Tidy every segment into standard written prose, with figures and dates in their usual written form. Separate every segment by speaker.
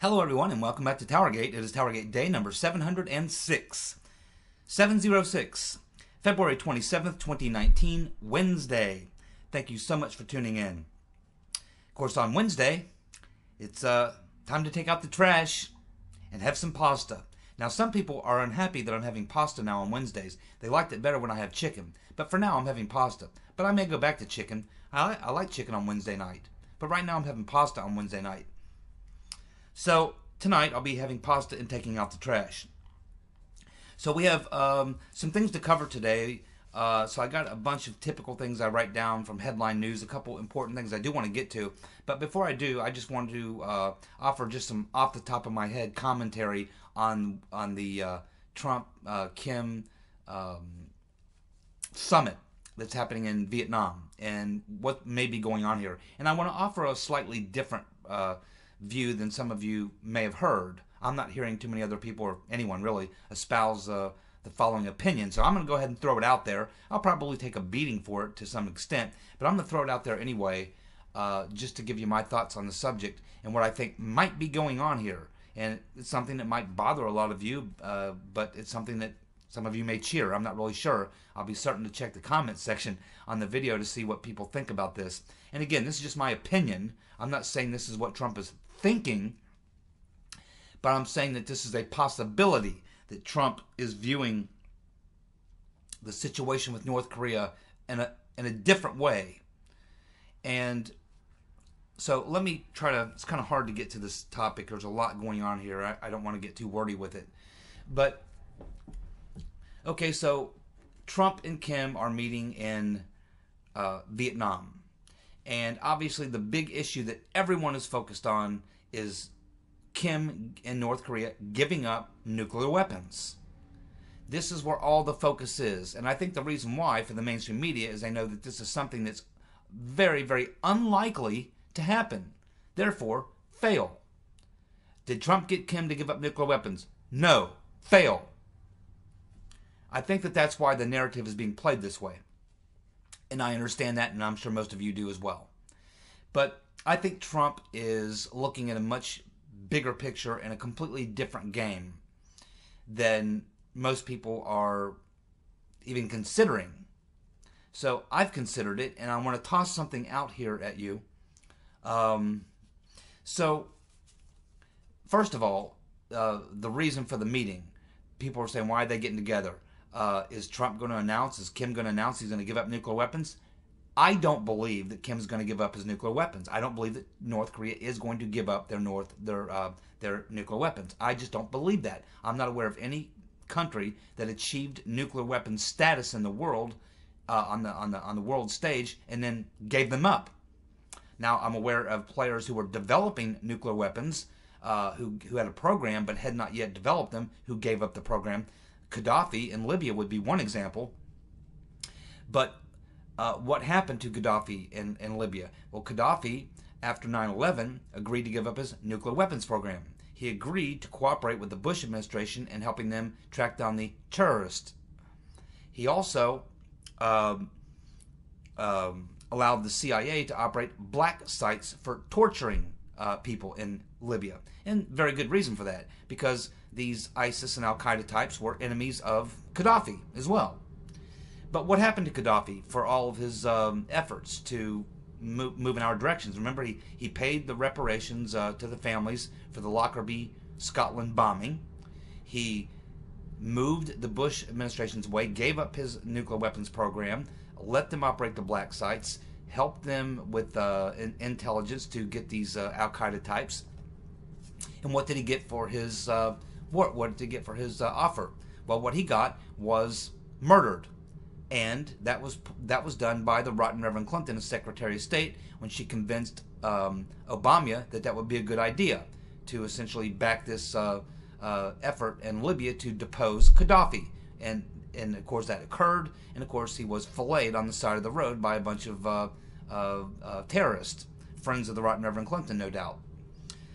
Speaker 1: Hello everyone and welcome back to TowerGate. It is TowerGate day number 706. 706, February 27th, 2019, Wednesday. Thank you so much for tuning in. Of course, on Wednesday, it's time to take out the trash and have some pasta. Now, some people are unhappy that I'm having pasta now on Wednesdays. They liked it better when I have chicken. But for now, I'm having pasta. But I may go back to chicken. I like chicken on Wednesday night. But right now, I'm having pasta on Wednesday night. So tonight I'll be having pasta and taking out the trash. So we have some things to cover today. So I got a bunch of typical things I write down from headline news, a couple important things I do want to get to. But before I do, I just wanted to offer just some off the top of my head commentary on the Trump-Kim summit that's happening in Vietnam and what may be going on here. And I want to offer a slightly different view than some of you may have heard. I'm not hearing too many other people or anyone really espouse the following opinion, so I'm going to go ahead and throw it out there. I'll probably take a beating for it to some extent, but I'm going to throw it out there anyway, just to give you my thoughts on the subject and what I think might be going on here. And it's something that might bother a lot of you, but it's something that some of you may cheer. I'm not really sure. I'll be certain to check the comments section on the video to see what people think about this. And again, this is just my opinion. I'm not saying this is what Trump is thinking, but I'm saying that this is a possibility that Trump is viewing the situation with North Korea in a different way. And so let me try to, it's kind of hard to get to this topic. There's a lot going on here. I don't want to get too wordy with it. But, okay, so Trump and Kim are meeting in Vietnam. And obviously the big issue that everyone is focused on is Kim and North Korea giving up nuclear weapons. This is where all the focus is. And I think the reason why for the mainstream media is they know that this is something that's very, very unlikely to happen. Therefore, fail. Did Trump get Kim to give up nuclear weapons? No. Fail. I think that that's why the narrative is being played this way. And I understand that, and I'm sure most of you do as well. But I think Trump is looking at a much bigger picture and a completely different game than most people are even considering. So I've considered it, and I want to toss something out here at you. So, first of all, the reason for the meeting. People are saying, why are they getting together? Is Trump going to announce, is Kim going to announce he's going to give up nuclear weapons? I don't believe that Kim's going to give up his nuclear weapons. I don't believe that North Korea is going to give up their nuclear weapons. I just don't believe that. I'm not aware of any country that achieved nuclear weapons status in the world, on the world stage, and then gave them up. Now, I'm aware of players who were developing nuclear weapons, who had a program but had not yet developed them, who gave up the program. Gaddafi in Libya would be one example. But what happened to Gaddafi in Libya? Well, Gaddafi, after 9/11, agreed to give up his nuclear weapons program. He agreed to cooperate with the Bush administration in helping them track down the terrorists. He also allowed the CIA to operate black sites for torturing people in Libya. And very good reason for that, because these ISIS and Al-Qaeda types were enemies of Gaddafi as well. But what happened to Gaddafi for all of his efforts to move in our directions? Remember, he paid the reparations to the families for the Lockerbie, Scotland bombing. He moved the Bush administration's way, gave up his nuclear weapons program, let them operate the black sites, helped them with intelligence to get these Al-Qaeda types. And what did he get for his what did he get for his offer? Well, what he got was murdered. And that was done by the rotten Reverend Clinton as Secretary of State when she convinced Obama that would be a good idea to essentially back this effort in Libya to depose Gaddafi. And of course that occurred, and of course he was filleted on the side of the road by a bunch of terrorists, friends of the rotten Reverend Clinton, no doubt.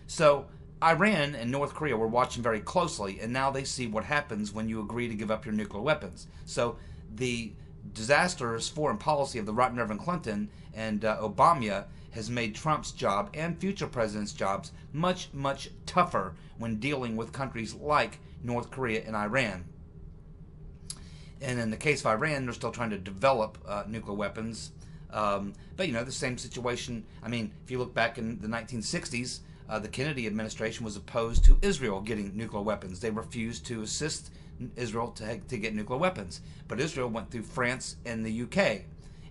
Speaker 1: So Iran and North Korea were watching very closely, and now they see what happens when you agree to give up your nuclear weapons. So the disastrous foreign policy of the rotten Reverend Clinton and Obama has made Trump's job and future presidents' jobs much, much tougher when dealing with countries like North Korea and Iran. And in the case of Iran, they're still trying to develop nuclear weapons. But, you know, the same situation. I mean, if you look back in the 1960s, the Kennedy administration was opposed to Israel getting nuclear weapons. They refused to assist Israel to get nuclear weapons. But Israel went through France and the UK.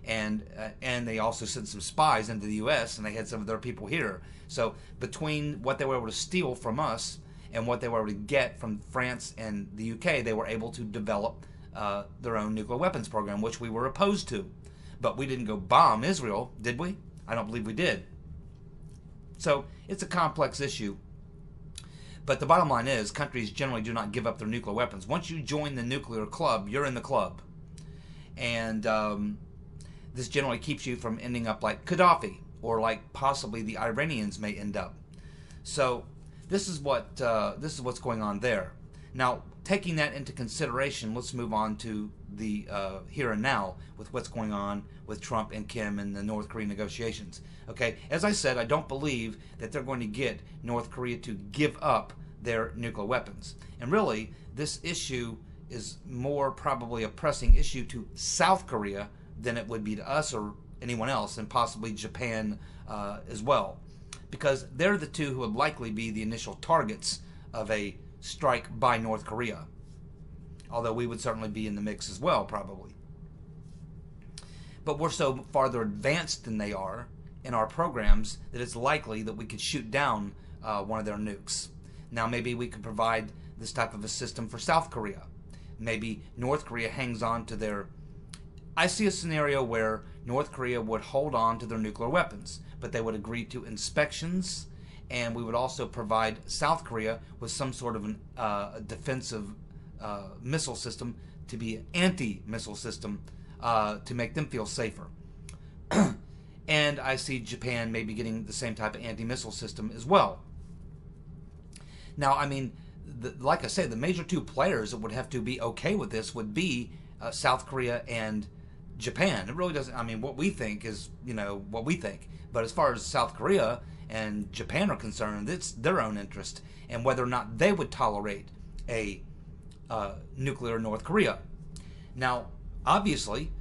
Speaker 1: And they also sent some spies into the U.S., and they had some of their people here. So between what they were able to steal from us and what they were able to get from France and the UK, they were able to develop their own nuclear weapons program, which we were opposed to. But we didn't go bomb Israel, did we? I don't believe we did. So it's a complex issue. But the bottom line is, countries generally do not give up their nuclear weapons. Once you join the nuclear club, you're in the club. And this generally keeps you from ending up like Gaddafi, or like possibly the Iranians may end up. So this is what's going on there. Now, taking that into consideration, let's move on to the here and now with what's going on with Trump and Kim and the North Korean negotiations. Okay, as I said, I don't believe that they're going to get North Korea to give up their nuclear weapons. And really, this issue is more probably a pressing issue to South Korea than it would be to us or anyone else, and possibly Japan as well. Because they're the two who would likely be the initial targets of a strike by North Korea. Although we would certainly be in the mix as well, probably. But we're so farther advanced than they are in our programs that it's likely that we could shoot down one of their nukes. Now, maybe we could provide this type of a system for South Korea. Maybe North Korea hangs on to their... I see a scenario where North Korea would hold on to their nuclear weapons, but they would agree to inspections, and we would also provide South Korea with some sort of a defensive missile system, to be an anti-missile system, to make them feel safer. And I see Japan maybe getting the same type of anti-missile system as well. Now, I mean, like I said, the major two players that would have to be okay with this would be South Korea and Japan. It really doesn't, I mean, what we think is, you know, what we think. But as far as South Korea and Japan are concerned, it's their own interest, and whether or not they would tolerate a nuclear North Korea. Now, obviously,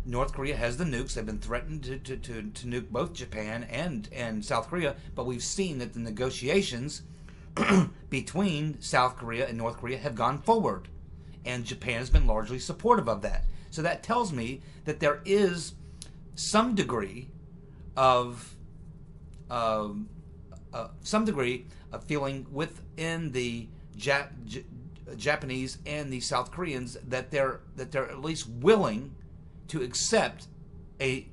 Speaker 1: North Korea has the nukes. They've been threatened to nuke both Japan and South Korea, but we've seen that the negotiations between South Korea and North Korea have gone forward, and Japan has been largely supportive of that. So that tells me that there is some degree of feeling within the Japanese and the South Koreans that they're at least willing to accept a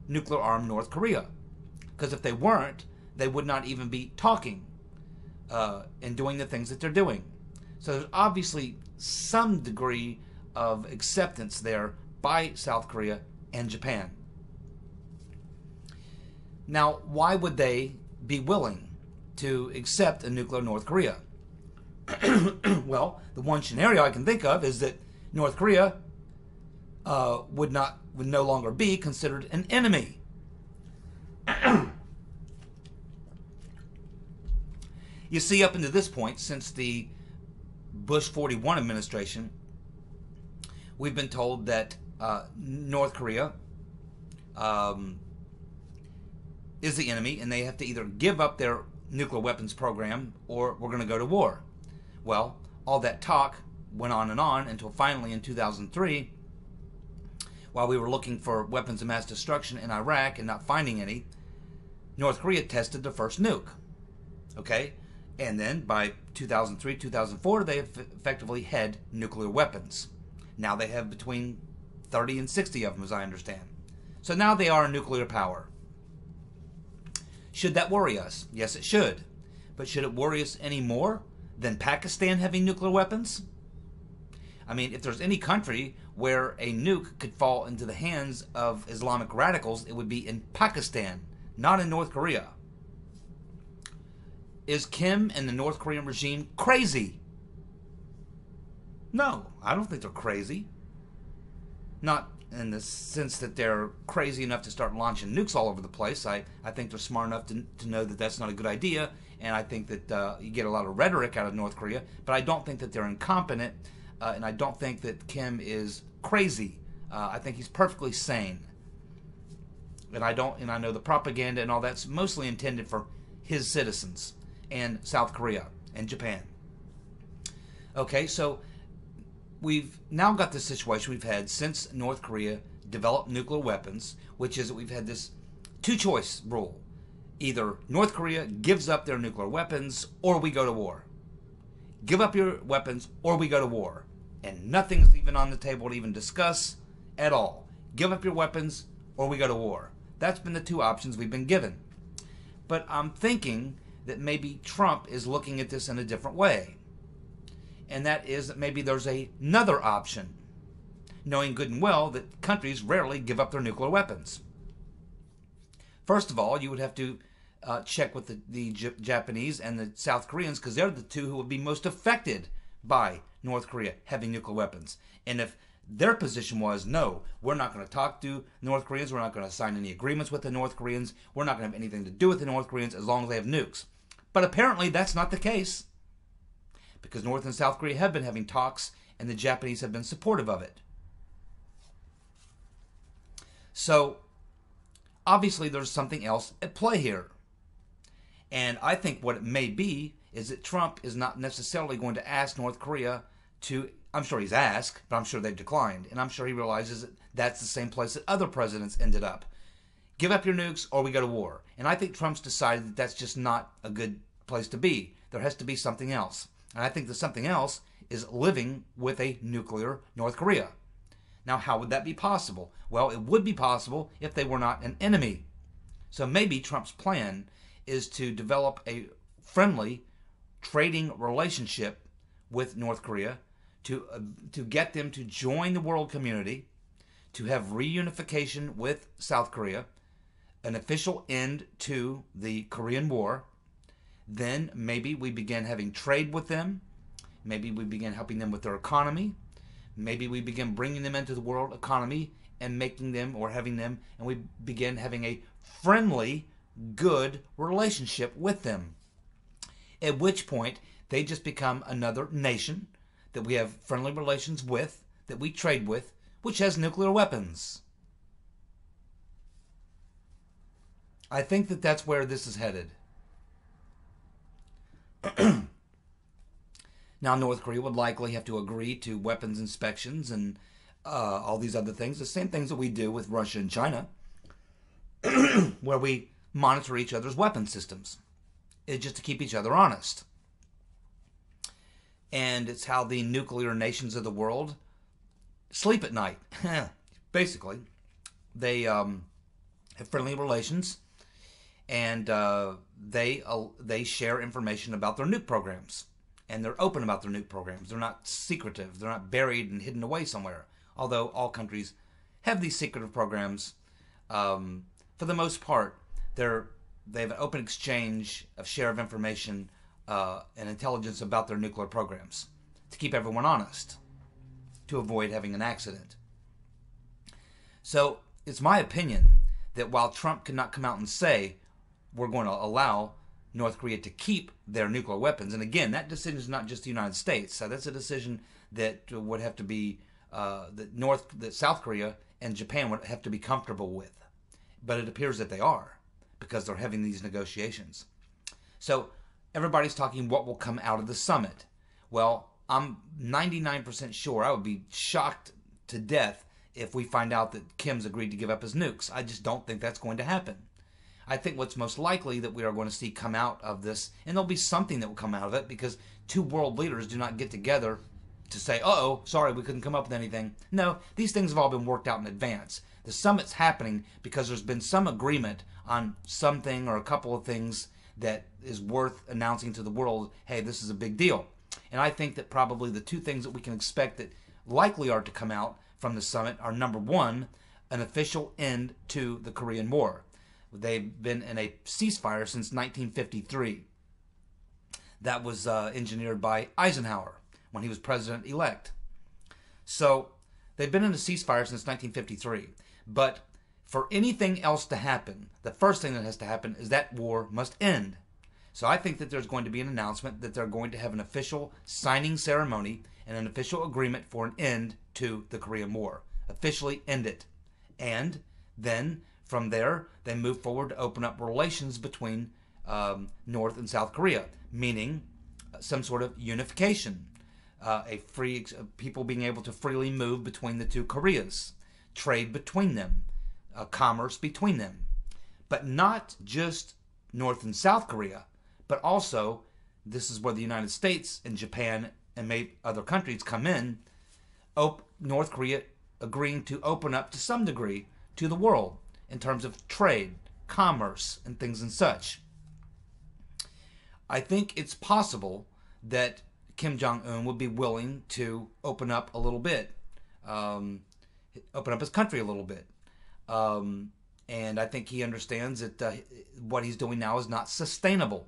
Speaker 1: nuclear-armed North Korea. Because if they weren't, they would not even be talking and doing the things that they're doing. So there's obviously some degree of acceptance there by South Korea and Japan. Now, why would they be willing to accept a nuclear North Korea? Well, the one scenario I can think of is that North Korea would no longer be considered an enemy. You see, up until this point, since the Bush 41 administration, we've been told that North Korea is the enemy, and they have to either give up their nuclear weapons program or we're going to go to war. Well, all that talk went on and on until finally in 2003, while we were looking for weapons of mass destruction in Iraq and not finding any, North Korea tested their first nuke. Okay? And then by 2003, 2004, they effectively had nuclear weapons. Now they have between 30 and 60 of them, as I understand. So now they are a nuclear power. Should that worry us? Yes, it should. But should it worry us any more than Pakistan having nuclear weapons? I mean, if there's any country where a nuke could fall into the hands of Islamic radicals, it would be in Pakistan, not in North Korea. Is Kim and the North Korean regime crazy? No, I don't think they're crazy. Not in the sense that they're crazy enough to start launching nukes all over the place. I think they're smart enough to know that that's not a good idea, and I think that you get a lot of rhetoric out of North Korea, but I don't think that they're incompetent, and I don't think that Kim is crazy. I think he's perfectly sane. And I know the propaganda and all that's mostly intended for his citizens and South Korea and Japan. Okay, so we've now got this situation we've had since North Korea developed nuclear weapons, which is that we've had this two-choice rule. Either North Korea gives up their nuclear weapons or we go to war. Give up your weapons or we go to war. And nothing's even on the table to even discuss at all. Give up your weapons or we go to war. That's been the two options we've been given. But I'm thinking that maybe Trump is looking at this in a different way. And that is that maybe there's another option, knowing good and well that countries rarely give up their nuclear weapons. First of all, you would have to check with the Japanese and the South Koreans, because they're the two who would be most affected by North Korea having nuclear weapons. And if their position was, no, we're not going to talk to North Koreans, we're not going to sign any agreements with the North Koreans, we're not going to have anything to do with the North Koreans as long as they have nukes. But apparently that's not the case, because North and South Korea have been having talks, and the Japanese have been supportive of it. So, obviously there's something else at play here. And I think what it may be is that Trump is not necessarily going to ask North Korea to, I'm sure he's asked, but I'm sure they've declined. And I'm sure he realizes that that's the same place that other presidents ended up. Give up your nukes or we go to war. And I think Trump's decided that that's just not a good place to be. There has to be something else. And I think the something else is living with a nuclear North Korea. Now, how would that be possible? Well, it would be possible if they were not an enemy. So maybe Trump's plan is to develop a friendly trading relationship with North Korea to get them to join the world community, to have reunification with South Korea, an official end to the Korean War. Then maybe we begin having trade with them. Maybe we begin helping them with their economy. Maybe we begin bringing them into the world economy and making them or having them, and we begin having a friendly, good relationship with them. At which point, they just become another nation that we have friendly relations with, that we trade with, which has nuclear weapons. I think that that's where this is headed. Now, North Korea would likely have to agree to weapons inspections and all these other things, the same things that we do with Russia and China, where we monitor each other's weapon systems. It's just to keep each other honest. And it's how the nuclear nations of the world sleep at night. Basically, they have friendly relations, and they share information about their nuke programs. And they're open about their nuke programs. They're not secretive. They're not buried and hidden away somewhere. Although all countries have these secretive programs, for the most part, they have an open exchange of share of information and intelligence about their nuclear programs to keep everyone honest, to avoid having an accident. So it's my opinion that while Trump cannot come out and say we're going to allow North Korea to keep their nuclear weapons, and again, that decision is not just the United States. So that's a decision that would have to be that South Korea and Japan would have to be comfortable with. But it appears that they are, because they're having these negotiations. So everybody's talking what will come out of the summit. Well, I'm 99% sure, I would be shocked to death if we find out that Kim's agreed to give up his nukes. I just don't think that's going to happen. I think what's most likely that we are going to see come out of this, and there'll be something that will come out of it, because two world leaders do not get together to say, uh-oh, sorry, we couldn't come up with anything. No, these things have all been worked out in advance. The summit's happening because there's been some agreement on something or a couple of things that is worth announcing to the world, hey, this is a big deal. And I think that probably the two things that we can expect that likely are to come out from the summit are, number one, an official end to the Korean War. They've been in a ceasefire since 1953. That was engineered by Eisenhower when he was president-elect. So They've been in a ceasefire since 1953. But for anything else to happen, the first thing that has to happen is that war must end. So I think that there's going to be an announcement that they're going to have an official signing ceremony and an official agreement for an end to the Korean War. Officially end it. And then from there, they move forward to open up relations between North and South Korea, meaning some sort of unification, people being able to freely move between the two Koreas, trade between them, commerce between them. But not just North and South Korea, but also, this is where the United States and Japan and maybe other countries come in, North Korea agreeing to open up to some degree to the world in terms of trade, commerce, and things and such. I think it's possible that Kim Jong-un would be willing to open up a little bit, open up his country a little bit. And I think he understands that what he's doing now is not sustainable.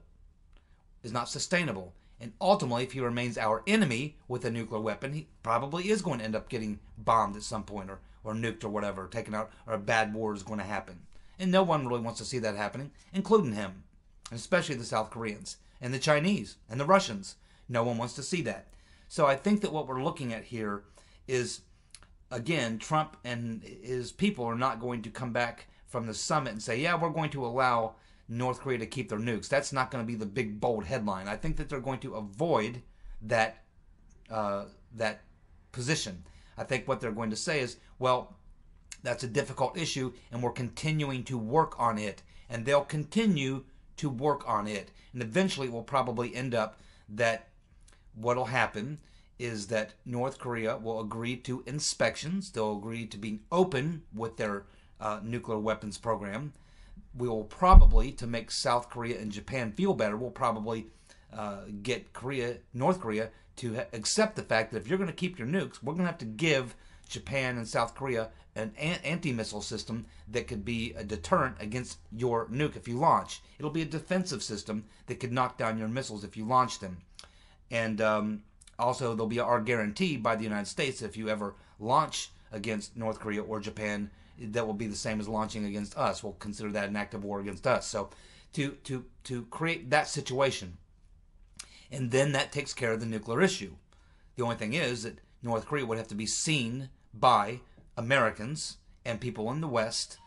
Speaker 1: And ultimately, if he remains our enemy with a nuclear weapon, he probably is going to end up getting bombed at some point or nuked or whatever, taken out, or a bad war is going to happen. And no one really wants to see that happening, including him, and especially the South Koreans and the Chinese and the Russians. No one wants to see that. So I think that what we're looking at here is, again, Trump and his people are not going to come back from the summit and say, yeah, we're going to allow North Korea to keep their nukes. That's not going to be the big, bold headline. I think that they're going to avoid that position. I think what they're going to say is, well, that's a difficult issue, and we're continuing to work on it. And they'll continue to work on it. And eventually it will probably end up that what will happen is that North Korea will agree to inspections. They'll agree to being open with their nuclear weapons program. We will probably, to make South Korea and Japan feel better, we'll probably get North Korea to accept the fact that if you're going to keep your nukes, we're going to have to give Japan and South Korea an anti-missile system that could be a deterrent against your nuke if you launch. It'll be a defensive system that could knock down your missiles if you launch them. And also, there'll be our guarantee by the United States that if you ever launch against North Korea or Japan, that will be the same as launching against us. We'll consider that an act of war against us. So to create that situation, and then that takes care of the nuclear issue. The only thing is that North Korea would have to be seen by Americans and people in the West,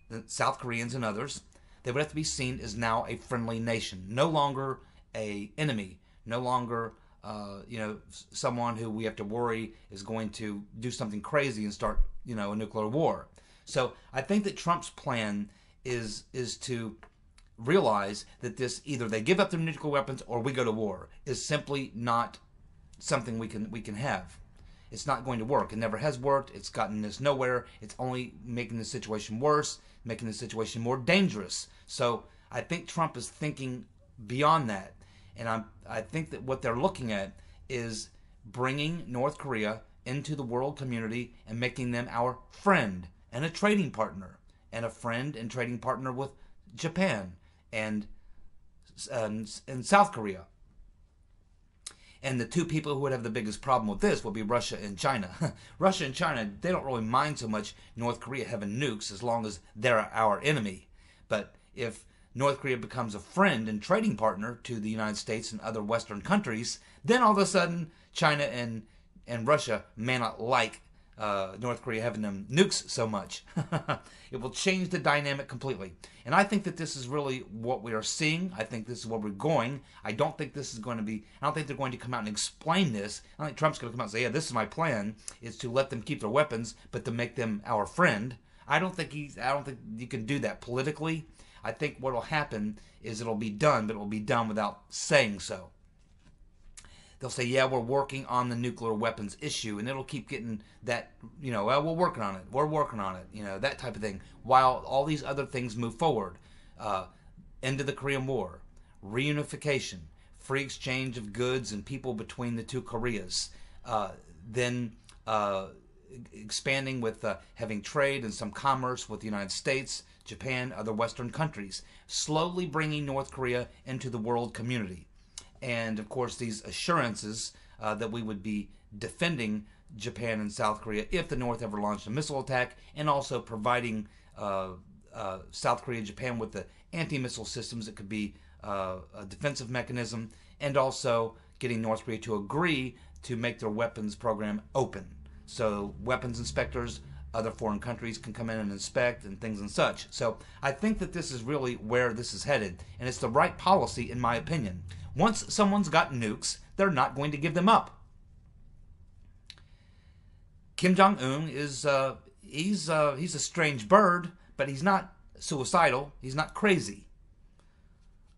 Speaker 1: the South Koreans and others. They would have to be seen as now a friendly nation, no longer a enemy, no longer someone who we have to worry is going to do something crazy and start a nuclear war. So I think that Trump's plan is to realize that this, either they give up their nuclear weapons or we go to war, is simply not something we can have. It's not going to work. It never has worked. It's gotten us nowhere. It's only making the situation worse, making the situation more dangerous. So I think Trump is thinking beyond that. And I think that what they're looking at is bringing North Korea into the world community and making them our friend and a trading partner, and a friend and trading partner with Japan and South Korea. And the two people who would have the biggest problem with this would be Russia and China. Russia and China, they don't really mind so much North Korea having nukes as long as they're our enemy. But if North Korea becomes a friend and trading partner to the United States and other Western countries, then all of a sudden China and Russia may not like North Korea having them nukes so much. It will change the dynamic completely. And I think that this is really what we are seeing. I think this is where we're going. I don't think they're going to come out and explain this. I don't think Trump's going to come out and say, yeah, this is my plan, is to let them keep their weapons, but to make them our friend. I don't think you can do that politically. I think what will happen is it'll be done, but it will be done without saying so. They'll say, yeah, we're working on the nuclear weapons issue, and it'll keep getting that, well, we're working on it, that type of thing, while all these other things move forward. End of the Korean War, reunification, free exchange of goods and people between the two Koreas, then expanding with having trade and some commerce with the United States, Japan, other Western countries, slowly bringing North Korea into the world community. And, of course, these assurances that we would be defending Japan and South Korea if the North ever launched a missile attack, and also providing South Korea and Japan with the anti-missile systems that could be a defensive mechanism, and also getting North Korea to agree to make their weapons program open. So weapons inspectors, other foreign countries can come in and inspect and things and such. So I think that this is really where this is headed, and it's the right policy in my opinion. Once someone's got nukes, they're not going to give them up. Kim Jong-un is he's a strange bird, but he's not suicidal. He's not crazy.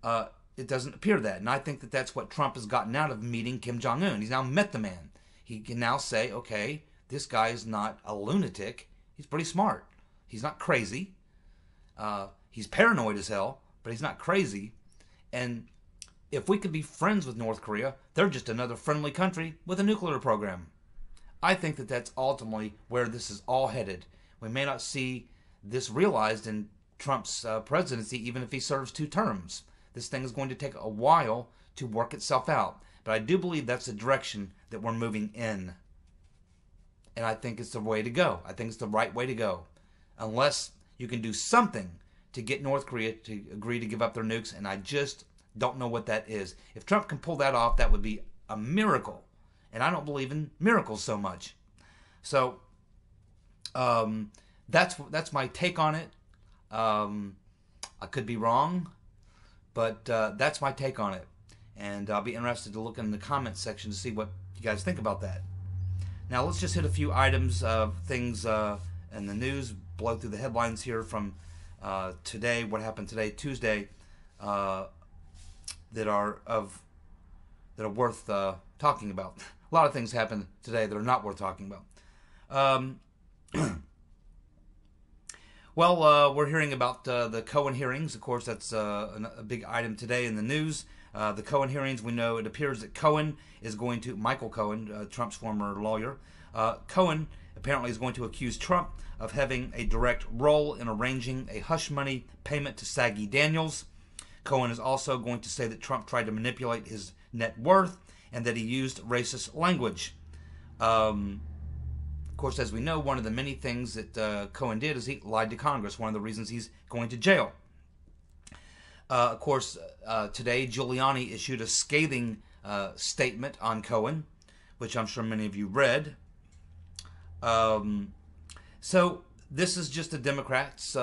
Speaker 1: It doesn't appear that, and I think that that's what Trump has gotten out of meeting Kim Jong-un. He's now met the man. He can now say, okay, this guy is not a lunatic. He's pretty smart. He's not crazy. He's paranoid as hell, but he's not crazy. And if we could be friends with North Korea, they're just another friendly country with a nuclear program. I think that that's ultimately where this is all headed. We may not see this realized in Trump's presidency, even if he serves 2 terms. This thing is going to take a while to work itself out. But I do believe that's the direction that we're moving in. And I think it's the way to go. I think it's the right way to go. Unless you can do something to get North Korea to agree to give up their nukes, and I just don't know what that is. If Trump can pull that off, that would be a miracle. And I don't believe in miracles so much. So that's my take on it. I could be wrong, but that's my take on it. And I'll be interested to look in the comments section to see what you guys think about that. Now let's just hit a few items of things in the news, blow through the headlines here from today, what happened today, Tuesday, that are worth talking about. A lot of things happened today that are not worth talking about. Well, we're hearing about the Cohen hearings. Of course, that's a big item today in the news. The Cohen hearings, we know it appears that Cohen is going to, Michael Cohen, Trump's former lawyer, Cohen apparently is going to accuse Trump of having a direct role in arranging a hush money payment to Saggy Daniels. Cohen is also going to say that Trump tried to manipulate his net worth and that he used racist language. Of course, as we know, one of the many things that Cohen did is he lied to Congress, one of the reasons he's going to jail. Of course, today Giuliani issued a scathing statement on Cohen, which I'm sure many of you read. So this is just the Democrats,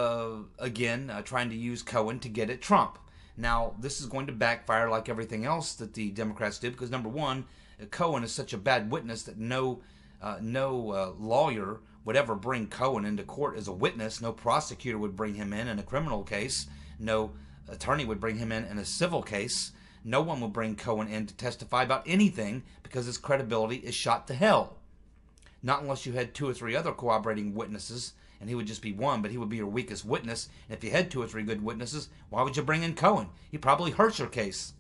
Speaker 1: again, trying to use Cohen to get at Trump. Now, this is going to backfire like everything else that the Democrats do, because number one, Cohen is such a bad witness that no lawyer would ever bring Cohen into court as a witness. No prosecutor would bring him in a criminal case. No attorney would bring him in a civil case. No one would bring Cohen in to testify about anything because his credibility is shot to hell. Not unless you had 2 or 3 other corroborating witnesses, and he would just be one, but he would be your weakest witness. And if you had 2 or 3 good witnesses, why would you bring in Cohen? He probably hurts your case.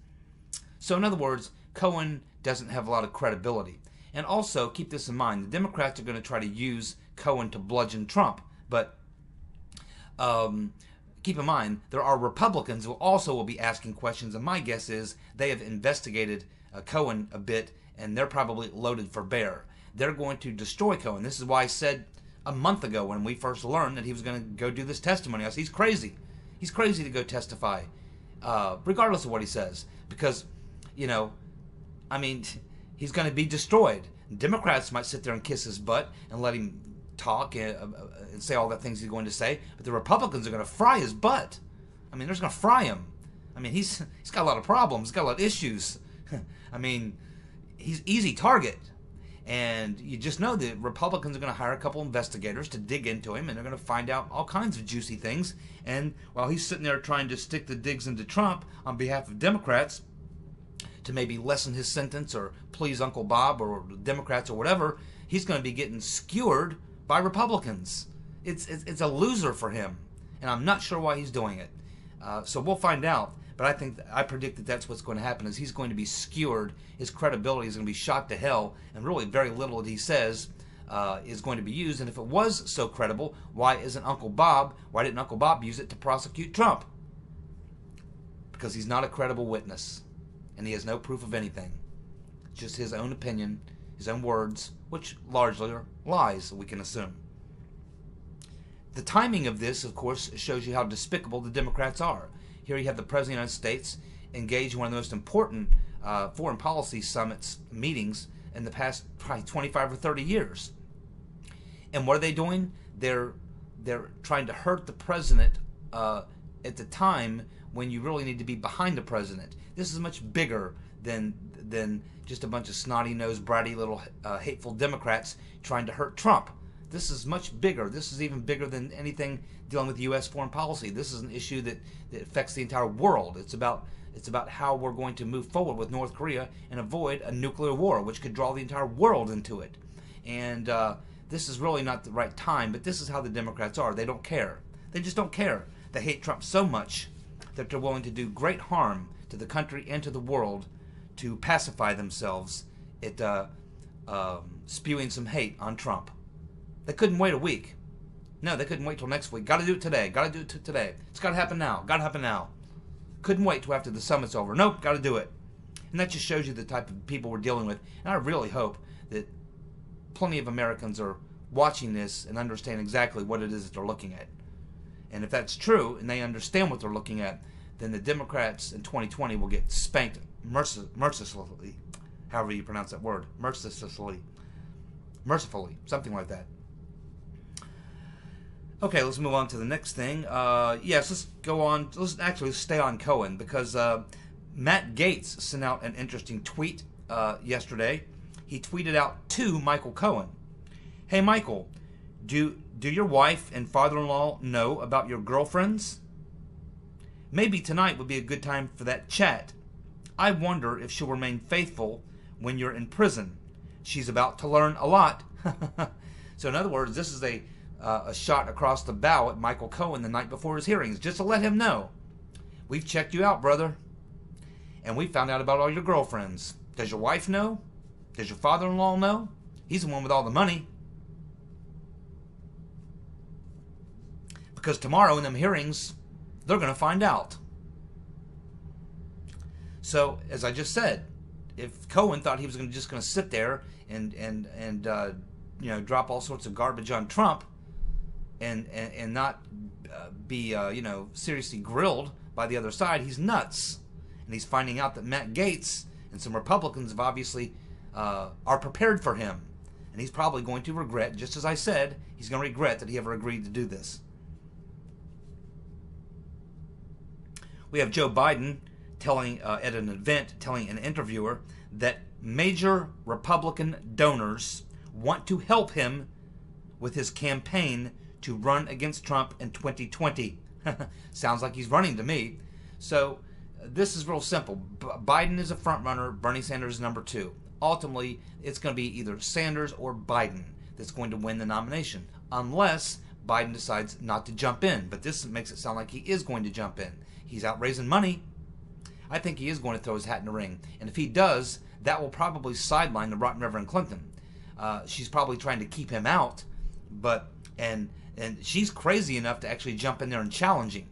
Speaker 1: So in other words, Cohen doesn't have a lot of credibility. And also, keep this in mind, the Democrats are going to try to use Cohen to bludgeon Trump. But keep in mind, there are Republicans who also will be asking questions, and my guess is they have investigated Cohen a bit, and they're probably loaded for bear. They're going to destroy Cohen. This is why I said a month ago when we first learned that he was going to go do this testimony, I said, he's crazy. He's crazy to go testify, regardless of what he says. Because, you know, I mean, he's going to be destroyed. Democrats might sit there and kiss his butt and let him talk and say all the things he's going to say, but the Republicans are going to fry his butt. I mean, they're just going to fry him. I mean, he's got a lot of problems. He's got a lot of issues. I mean, he's easy target. And you just know that Republicans are going to hire a couple investigators to dig into him, and they're going to find out all kinds of juicy things. And while he's sitting there trying to stick the digs into Trump on behalf of Democrats to maybe lessen his sentence or please Uncle Bob or Democrats or whatever, he's going to be getting skewered by Republicans. It's a loser for him, and I'm not sure why he's doing it. So we'll find out. But I predict that that's what's going to happen, is he's going to be skewered. His credibility is going to be shot to hell, and really very little that he says is going to be used. And if it was so credible, why didn't Uncle Bob use it to prosecute Trump? Because he's not a credible witness, and he has no proof of anything. Just his own opinion his own words, which largely are lies, we can assume. The timing of this, of course, shows you how despicable the Democrats are. Here you have the President of the United States engaged in one of the most important foreign policy summits meetings in the past probably 25 or 30 years. And what are they doing? They're trying to hurt the president at the time when you really need to be behind the president. This is much bigger than just a bunch of snotty-nosed, bratty little hateful Democrats trying to hurt Trump. This is much bigger. This is even bigger than anything dealing with U.S. foreign policy. This is an issue that affects the entire world. It's about how we're going to move forward with North Korea and avoid a nuclear war, which could draw the entire world into it. And this is really not the right time, but this is how the Democrats are. They don't care. They just don't care. They hate Trump so much that they're willing to do great harm to the country and to the world to pacify themselves at spewing some hate on Trump. They couldn't wait a week. No, they couldn't wait till next week. Got to do it today. Got to do it today. It's got to happen now. Got to happen now. Couldn't wait till after the summit's over. Nope, got to do it. And that just shows you the type of people we're dealing with. And I really hope that plenty of Americans are watching this and understand exactly what it is that they're looking at. And if that's true, and they understand what they're looking at, then the Democrats in 2020 will get spanked mercilessly, however you pronounce that word, mercilessly, something like that. Okay, let's move on to the next thing. Yes, let's go on. Let's actually stay on Cohen, because Matt Gaetz sent out an interesting tweet yesterday. He tweeted out to Michael Cohen, "Hey Michael, do your wife and father-in-law know about your girlfriends? Maybe tonight would be a good time for that chat. I wonder if she'll remain faithful when you're in prison. She's about to learn a lot." So in other words, this is a shot across the bow at Michael Cohen the night before his hearings, just to let him know, we've checked you out, brother, and we found out about all your girlfriends. Does your wife know? Does your father-in-law know? He's the one with all the money. Because tomorrow in them hearings, they're going to find out. So, as I just said, if Cohen thought he was just going to sit there and drop all sorts of garbage on Trump and not be seriously grilled by the other side, he's nuts. And he's finding out that Matt Gaetz and some Republicans have obviously are prepared for him. And he's probably going to regret, just as I said, he's going to regret that he ever agreed to do this. We have Joe Biden telling at an event, telling an interviewer that major Republican donors want to help him with his campaign to run against Trump in 2020. Sounds like he's running to me. So this is real simple. Biden is a front runner. Bernie Sanders is number 2. Ultimately, it's going to be either Sanders or Biden that's going to win the nomination, unless Biden decides not to jump in. But this makes it sound like he is going to jump in. He's out raising money. I think he is going to throw his hat in the ring. And if he does, that will probably sideline the rotten Reverend Clinton. She's probably trying to keep him out, and she's crazy enough to actually jump in there and challenge him.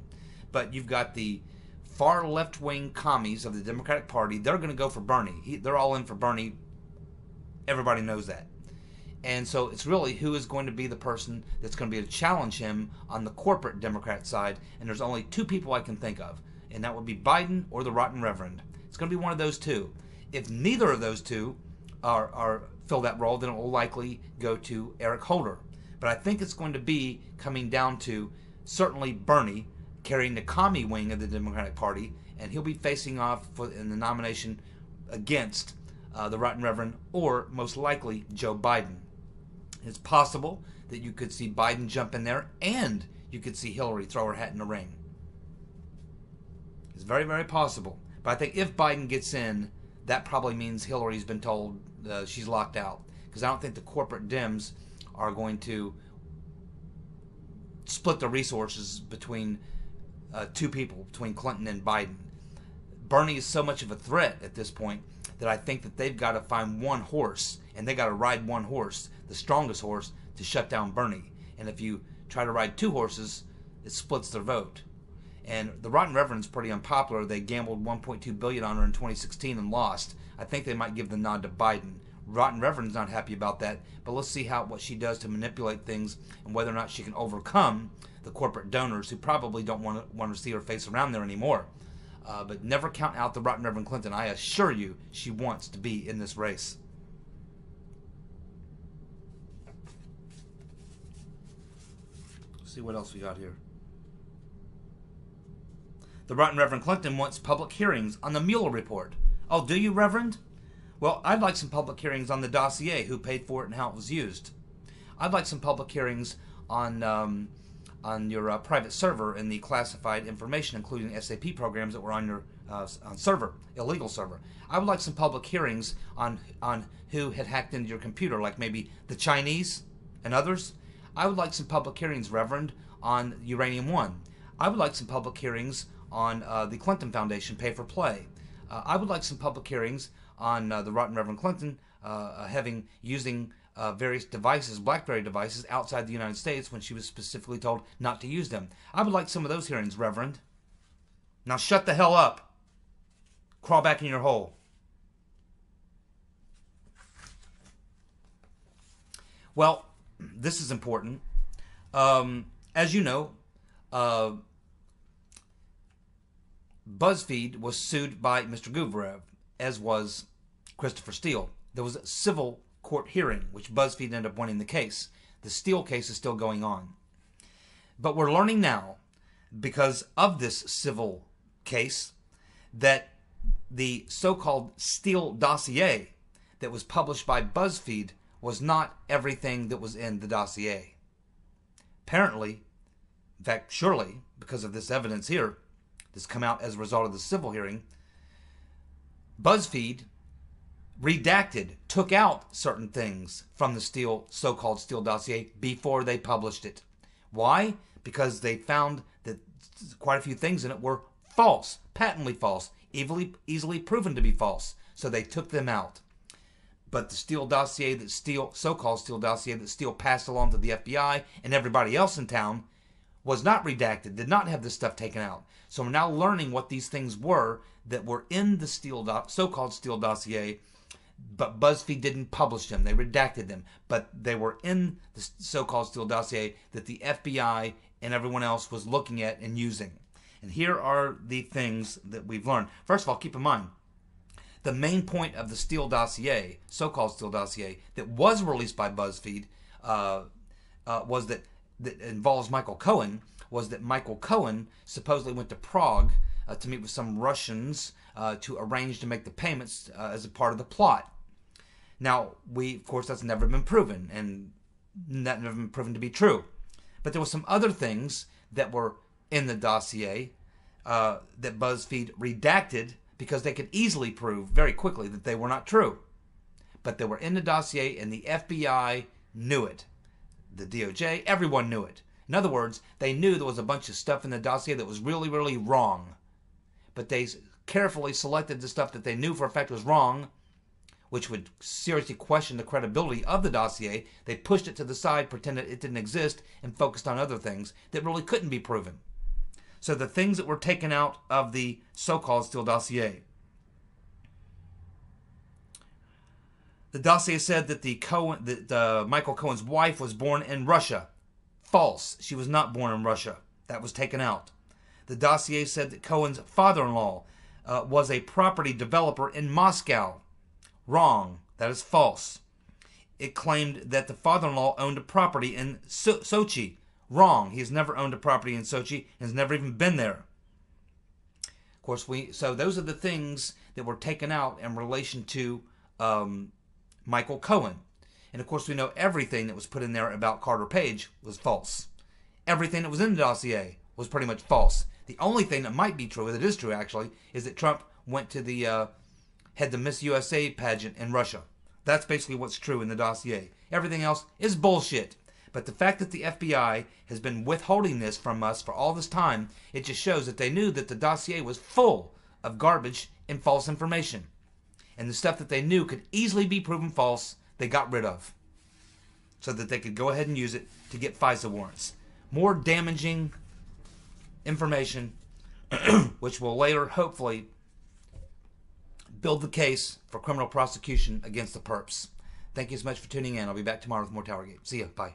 Speaker 1: But you've got the far left-wing commies of the Democratic Party. They're going to go for Bernie. They're all in for Bernie. Everybody knows that. And so it's really who is going to be the person that's going to be able to challenge him on the corporate Democrat side. And there's only 2 people I can think of, and that would be Biden or the rotten Reverend. It's going to be one of those 2. If neither of those 2 are fill that role, then it will likely go to Eric Holder. But I think it's going to be coming down to certainly Bernie carrying the commie wing of the Democratic Party, and he'll be facing off in the nomination against the rotten Reverend, or most likely Joe Biden. It's possible that you could see Biden jump in there, and you could see Hillary throw her hat in the ring. It's very, very possible. But I think if Biden gets in, that probably means Hillary's been told she's locked out. Because I don't think the corporate Dems are going to split the resources between 2 people, between Clinton and Biden. Bernie is so much of a threat at this point that I think that they've got to find one horse, and they got to ride one horse, the strongest horse, to shut down Bernie. And if you try to ride 2 horses, it splits their vote. And the rotten Reverend's pretty unpopular. They gambled $1.2 billion on her in 2016 and lost. I think they might give the nod to Biden Rotten Reverend's not happy about that, but let's see what she does to manipulate things and whether or not she can overcome the corporate donors who probably don't want to see her face around there anymore. But never count out the Rotten Reverend Clinton. I assure you she wants to be in this race. Let's see what else we got here. The Rotten Reverend Clinton wants public hearings on the Mueller report. Oh, do you, Reverend? Well, I'd like some public hearings on the dossier, who paid for it and how it was used. I'd like some public hearings on your private server and the classified information, including SAP programs that were on your server, illegal server. I would like some public hearings on who had hacked into your computer, like maybe the Chinese and others. I would like some public hearings, Reverend, on Uranium One. I would like some public hearings on the Clinton Foundation Pay for Play. I would like some public hearings on the Rotten Reverend Clinton using various devices, BlackBerry devices, outside the United States when she was specifically told not to use them. I would like some of those hearings, Reverend. Now shut the hell up. Crawl back in your hole. Well, this is important. As you know, BuzzFeed was sued by Mr. Guvarev, as was Christopher Steele. There was a civil court hearing, which BuzzFeed ended up winning the case. The Steele case is still going on. But we're learning now, because of this civil case, that the so-called Steele Dossier that was published by BuzzFeed was not everything that was in the dossier. Apparently, in fact, surely, because of this evidence here, that's come out as a result of the civil hearing, BuzzFeed redacted, took out certain things from the so-called Steele Dossier before they published it. Why? Because they found that quite a few things in it were false, patently false, easily proven to be false. So they took them out. But the Steele Dossier so-called Steele Dossier that Steele passed along to the FBI and everybody else in town was not redacted, did not have this stuff taken out. So we're now learning what these things were that were in the so-called Steele Dossier, but BuzzFeed didn't publish them. They redacted them. But they were in the so-called Steele Dossier that the FBI and everyone else was looking at and using. And here are the things that we've learned. First of all, keep in mind, the main point of the Steele Dossier, so-called Steele Dossier, that was released by BuzzFeed, was that involves Michael Cohen, was that Michael Cohen supposedly went to Prague to meet with some Russians to arrange to make the payments as a part of the plot. Now, of course, that's never been proven, and that never been proven to be true. But there were some other things that were in the dossier that BuzzFeed redacted because they could easily prove very quickly that they were not true. But they were in the dossier, and the FBI knew it. The DOJ, everyone knew it. In other words, they knew there was a bunch of stuff in the dossier that was really, really wrong. But they carefully selected the stuff that they knew for a fact was wrong, which would seriously question the credibility of the dossier. They pushed it to the side, pretended it didn't exist, and focused on other things that really couldn't be proven. So the things that were taken out of the so-called Steele Dossier. The dossier said that Michael Cohen's wife was born in Russia. False. She was not born in Russia. That was taken out. The dossier said that Cohen's father-in-law was a property developer in Moscow. Wrong. That is false. It claimed that the father-in-law owned a property in Sochi. Wrong. He has never owned a property in Sochi and has never even been there. Of course, so those are the things that were taken out in relation to Michael Cohen. And of course, we know everything that was put in there about Carter Page was false. Everything that was in the dossier was pretty much false. The only thing that might be true, that is true actually, is that Trump went to had the Miss USA pageant in Russia. That's basically what's true in the dossier. Everything else is bullshit. But the fact that the FBI has been withholding this from us for all this time, it just shows that they knew that the dossier was full of garbage and false information. And the stuff that they knew could easily be proven false, they got rid of. So that they could go ahead and use it to get FISA warrants. More damaging information, which will later, hopefully, build the case for criminal prosecution against the perps. Thank you so much for tuning in. I'll be back tomorrow with more TowerGate. See ya. Bye.